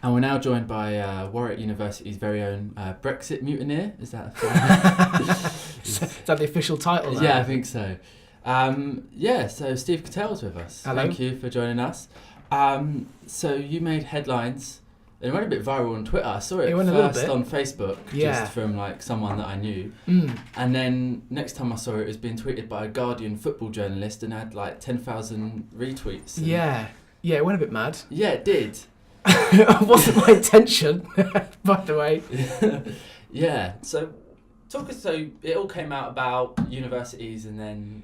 And we're now joined by Warwick University's very own Brexit mutineer. Is that Is that the official title now? Yeah, I think so. So Steve Kettell's with us. Hello. Thank you for joining us. So you made headlines. It went a bit viral on Twitter. I saw it first on Facebook, just from like someone that I knew. And then next time I saw it, it was being tweeted by a Guardian football journalist and had like 10,000 retweets. Yeah, it went a bit mad. Yeah, it did. It wasn't my intention, by the way. Yeah. So talk us. So it all came out about universities, and then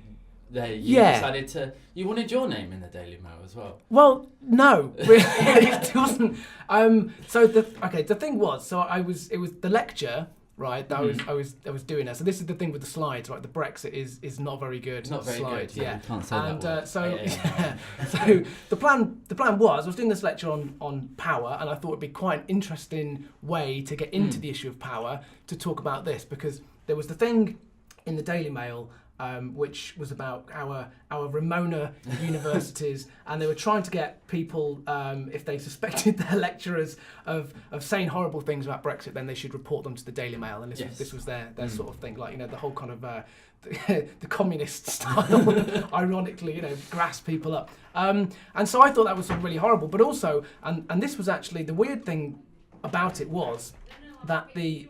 you decided you wanted your name in the Daily Mail as well. Well, no, really, it wasn't. So the thing was, it was the lecture, right? That I was doing that. So this is the thing with the slides, right? The Brexit is not very good. It's not very slides, good. Yeah, you can't say and that word. So the plan was I was doing this lecture on power, and I thought it'd be quite an interesting way to get into the issue of power to talk about this, because there was the thing in the Daily Mail. Which was about our Ramona universities, and they were trying to get people, if they suspected their lecturers of saying horrible things about Brexit, then they should report them to the Daily Mail, and this was their sort of thing, like, the whole kind of the communist style, ironically, grass people up. And so I thought that was sort of really horrible, but also, and this was actually the weird thing about it was that the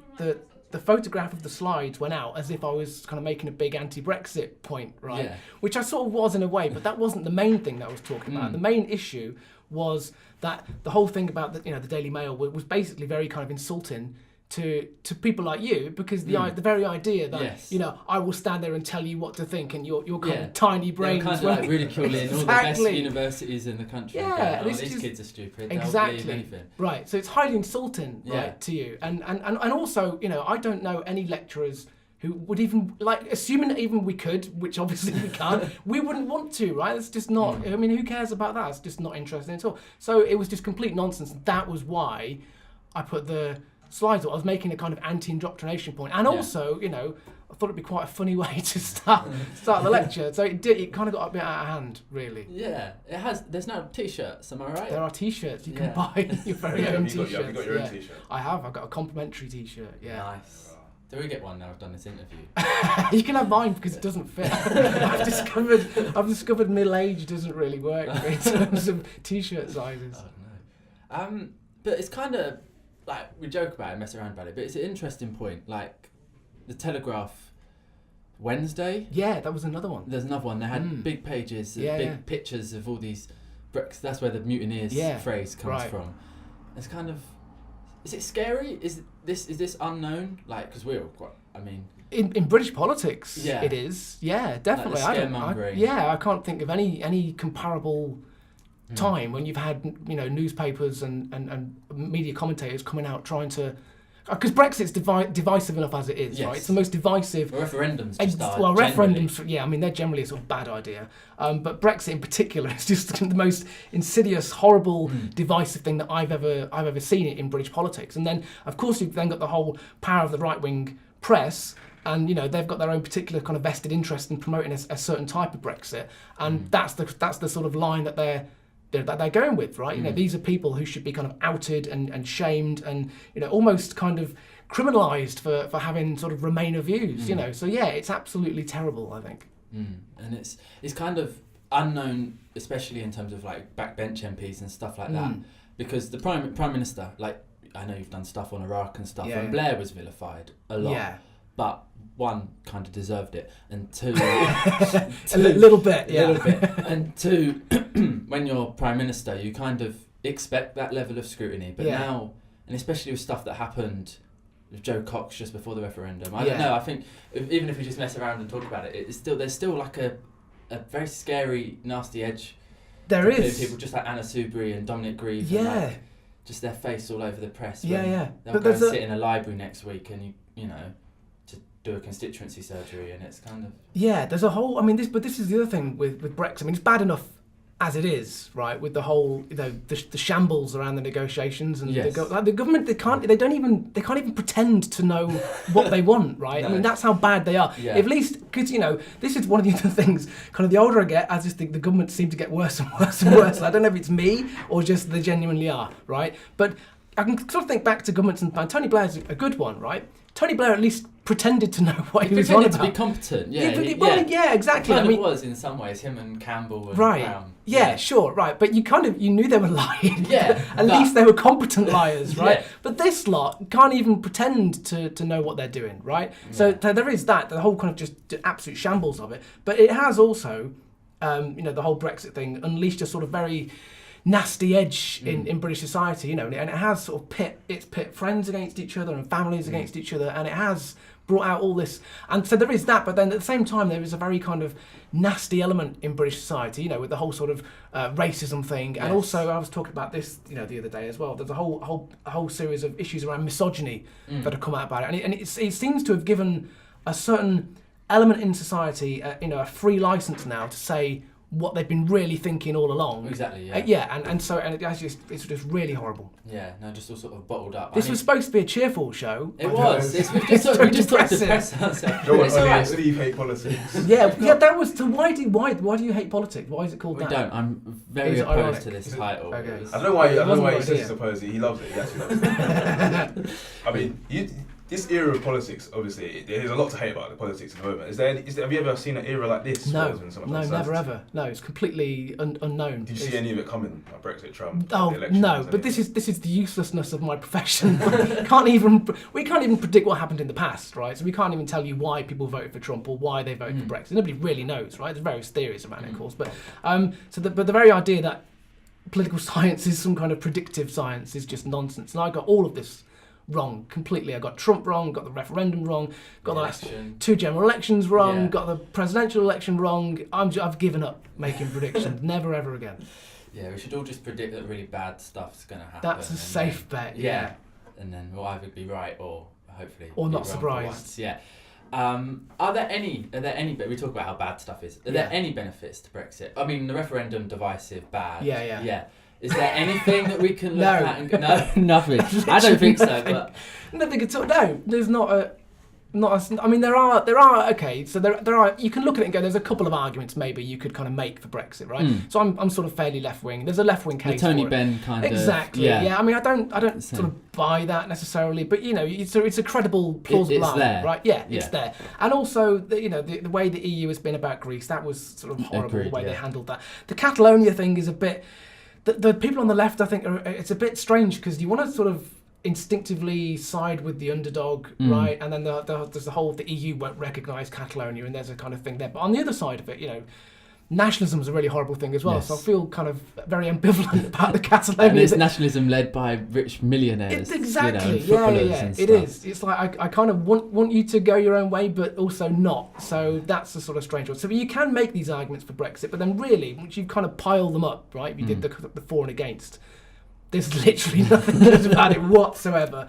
photograph of the slides went out as if I was kind of making a big anti-Brexit point, right? Yeah. Which I sort of was in a way, but that wasn't the main thing that I was talking about. The main issue was that the whole thing about the Daily Mail was basically very kind of insulting to people like you, because the very idea that I will stand there and tell you what to think, and your kind of tiny brains kind of like ridiculing all the best universities in the country. Yeah, these kids are stupid. Exactly. They'll believe anything. Right. So it's highly insulting, right, to you, and also I don't know any lecturers who would even, like, assuming that even we could, which obviously we can't, we wouldn't want to, right? It's just not. I mean, who cares about that? It's just not interesting at all. So it was just complete nonsense. That was why I put the slides. I was making a kind of anti-indoctrination point, and also, I thought it'd be quite a funny way to start the lecture. So it kind of got a bit out of hand, really. Yeah, it has. There's no t-shirts. Am I right? There are t-shirts. You can buy your very own t-shirts. Have you got your own t-shirt? I have. I've got a complimentary t-shirt. Yeah. Nice. Do we get one now? I've done this interview. You can have mine because it doesn't fit. I've discovered middle age doesn't really work in terms of t-shirt sizes. Oh no. But it's kind of like, we joke about it, mess around about it, but it's an interesting point. Like the Telegraph Wednesday. Yeah, that was another one. There's another one. They had big pages, big pictures of all these Brexit. That's where the mutineers phrase comes from. It's kind of. Is it scary? Is this unknown? Like, because we're quite. I mean. In British politics, it is. Yeah, definitely. Like the I can't think of any comparable time when you've had newspapers and media commentators coming out trying to, because Brexit's divisive enough as it is, right? It's the most divisive. Well, referendums just are. Well, referendums, I mean, they're generally a sort of bad idea. But Brexit in particular is just the most insidious, horrible, divisive thing that I've ever seen it in British politics. And then, of course, you've then got the whole power of the right-wing press. And they've got their own particular kind of vested interest in promoting a certain type of Brexit, and that's the sort of line that they're going with, right? These are people who should be kind of outed and shamed and almost kind of criminalised for having sort of Remainer views. So it's absolutely terrible, I think. And it's kind of unknown, especially in terms of like backbench MPs and stuff like that, because the prime minister, like, I know you've done stuff on Iraq and stuff, and Blair was vilified a lot, but one, kind of deserved it, and two, a little bit, and two, when you're Prime Minister, you kind of expect that level of scrutiny, but now, and especially with stuff that happened with Joe Cox just before the referendum, I don't know, I think even if we just mess around and talk about it, there's still like a very scary, nasty edge. There is. People just like Anna Soubry and Dominic Grieve, and like, just their face all over the press. They'll go and sit in a library next week and to do a constituency surgery, and it's kind of there's a whole. I mean, this is the other thing with Brexit. I mean, it's bad enough as it is, right? With the whole, the shambles around the negotiations, and the government, they can't even pretend to know what they want, right? No. I mean, that's how bad they are. Yeah. At least, because this is one of the other things. Kind of the older I get, I just think the government seem to get worse and worse and worse. I don't know if it's me or just they genuinely are, right? But I can sort of think back to governments, and Tony Blair's a good one, right? Tony Blair at least pretended to know what he was on about. To be competent, yeah. Yeah, exactly. He was in some ways, him and Campbell and right. Brown. Yeah, sure, right. But you knew they were lying. Yeah. At least they were competent liars, right? Yeah. But this lot can't even pretend to know what they're doing, right? Yeah. So there is that, the whole kind of just absolute shambles of it. But it has also, the whole Brexit thing unleashed a sort of very nasty edge in British society, and it has sort of pit friends against each other and families against each other, and it has brought out all this. And so there is that, but then at the same time there is a very kind of nasty element in British society, with the whole sort of racism thing. Yes. And also I was talking about this, the other day as well. There's a whole series of issues around misogyny that have come out about it, and it seems to have given a certain element in society, a free license now to say what they've been really thinking all along. Exactly, yeah. It's just really horrible. Yeah, no, just all sort of bottled up. This was supposed to be a cheerful show. It was. We just sort of depressed ourselves. Ollie Steve Hate Politics. Yeah, that was. So why do you hate politics? Why is it called that? We don't. I'm very opposed to this title. Okay. I don't know why he says he's opposed. He loves it. He actually loves it. I mean, this era of politics, obviously, there's a lot to hate about the politics at the moment. Have you ever seen an era like this? No, never ever. No, it's completely unknown. Did you see any of it coming, like Brexit, Trump? Oh no, but this is the uselessness of my profession. we can't even predict what happened in the past, right? So we can't even tell you why people voted for Trump or why they voted for Brexit. Nobody really knows, right? There's various theories around it, of course, but the very idea that political science is some kind of predictive science is just nonsense. And I got all of this wrong completely. I got Trump wrong, got the referendum wrong, got the last 2 general elections wrong, got the presidential election wrong. I've given up making predictions. Never ever again. Yeah, we should all just predict that really bad stuff's going to happen. That's a safe bet. Yeah. And then we'll either be right or hopefully or not surprised. Yeah. Are there any? We talk about how bad stuff is. Are there any benefits to Brexit? I mean, the referendum divisive, bad. Yeah. Is there anything that we can look at? No, nothing. I don't think so. But nothing at all. No, there's not a. I mean, there are. Okay, so there are. You can look at it and go. There's a couple of arguments maybe you could kind of make for Brexit, right? So I'm sort of fairly left wing. There's a left wing case. The Tony for it. Benn kind of. Exactly. Yeah. I mean, I don't sort of buy that necessarily, but it's a credible, plausible argument, right? Yeah, it's there. And also, the way the EU has been about Greece, that was sort of horrible. Agreed, the way they handled that. The Catalonia thing is a bit. The people on the left, I think, it's a bit strange because you want to sort of instinctively side with the underdog, right? And then there's the EU won't recognise Catalonia, and there's a kind of thing there. But on the other side of it, nationalism is a really horrible thing as well. Yes. So I feel kind of very ambivalent about the Catalonia. And it's nationalism led by rich millionaires. Exactly. Yeah. It is. It's like I kind of want you to go your own way, but also not. So that's a sort of strange one. So you can make these arguments for Brexit, but then really, once you kind of pile them up, right? If you did the for and against, there's literally nothing good about it whatsoever.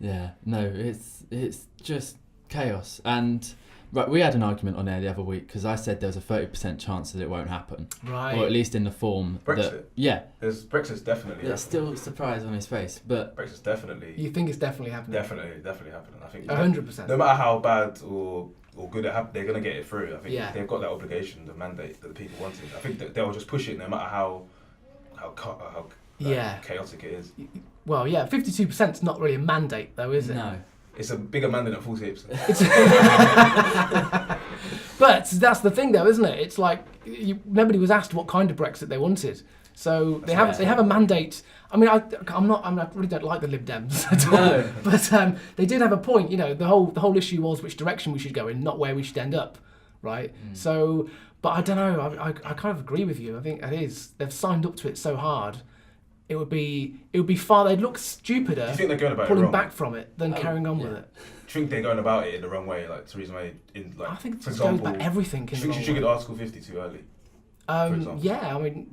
Yeah. No. It's just chaos. And right, we had an argument on air the other week because I said there was a 30% chance that it won't happen. Right. Or at least in the form Brexit? Brexit's definitely There's still a surprise on his face, but Brexit's definitely... You think it's definitely happening? Definitely happening. I think 100%. No matter how bad or good it happens, they're going to get it through. I think they've got that obligation, the mandate that the people wanted. I think that they'll just push it no matter how chaotic it is. Well, 52% is not really a mandate though, is it? No. It's a bigger mandate than 48%. But that's the thing though, isn't it? It's like nobody was asked what kind of Brexit they wanted. So they have a mandate. I mean, I really don't like the Lib Dems at all. No. But they did have a point. The whole issue was which direction we should go in, not where we should end up, right? So, but I don't know. I kind of agree with you. I think it is. They've signed up to it so hard. It would be far. They'd look stupider. Do you think they're going about pulling it wrong? back from it than carrying on with it. Do you think they're going about it in the wrong way, like Theresa May? I think it just goes about everything in the wrong way. She should get Article 50 too early. I mean,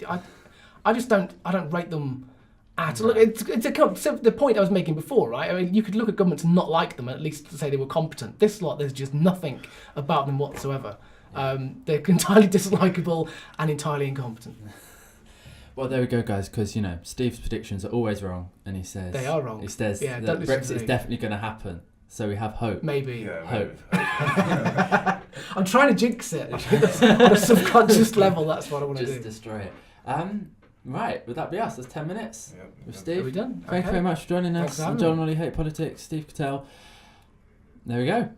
I just don't rate them at all. Look, it's the point I was making before, right? I mean, you could look at governments and not like them, and at least say they were competent. This lot, there's just nothing about them whatsoever. They're entirely dislikable and entirely incompetent. Well, there we go, guys, because, Steve's predictions are always wrong, and he says... They are wrong. He says that Brexit's definitely going to happen, so we have hope. Maybe. Yeah, hope. I'm trying to jinx it. On a subconscious level, that's what I want to do. Just destroy it. Right, would that be us? That's 10 minutes with Steve. Are we done? Thank you very much for joining us. John Ollie Hate Politics, Steve Kettell. There we go.